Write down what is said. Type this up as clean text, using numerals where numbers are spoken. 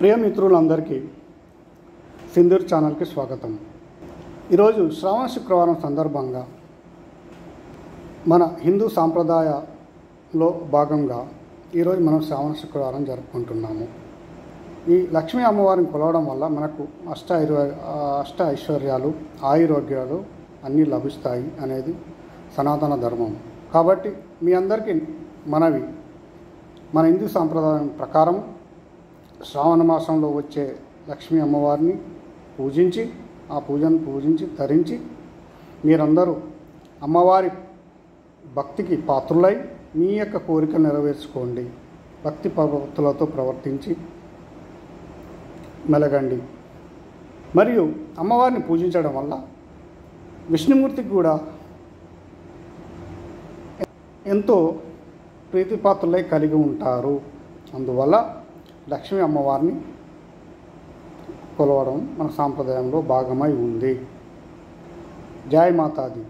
ప్రియ మిత్రులందరికీ సింధూర్ ఛానల్కి స్వాగతం. ఈరోజు శ్రావణ శుక్రవారం సందర్భంగా మన హిందూ సాంప్రదాయంలో భాగంగా ఈరోజు మనం శ్రావణ శుక్రవారం జరుపుకుంటున్నాము. ఈ లక్ష్మీ అమ్మవారిని కొలవడం వల్ల మనకు అష్ట ఐశ్వర్యాలు, ఆయురోగ్యాలు అన్నీ లభిస్తాయి అనేది సనాతన ధర్మం. కాబట్టి మీ అందరికీ మనవి, మన హిందూ సాంప్రదాయం ప్రకారం శ్రావణ మాసంలో వచ్చే లక్ష్మీ అమ్మవారిని పూజించి, ఆ పూజను పూజించి ధరించి మీరందరూ అమ్మవారి భక్తికి పాత్రులై మీ యొక్క కోరికలు నెరవేర్చుకోండి. భక్తి ప్రవృత్తులతో ప్రవర్తించి మెలగండి. మరియు అమ్మవారిని పూజించడం వల్ల విష్ణుమూర్తికి కూడా ఎంతో ప్రీతిపాత్రులై కలిగి ఉంటారు. అందువల్ల లక్ష్మీ అమ్మవారిని కొలవడం మన సాంప్రదాయంలో భాగమై ఉంది. జై మాతాది.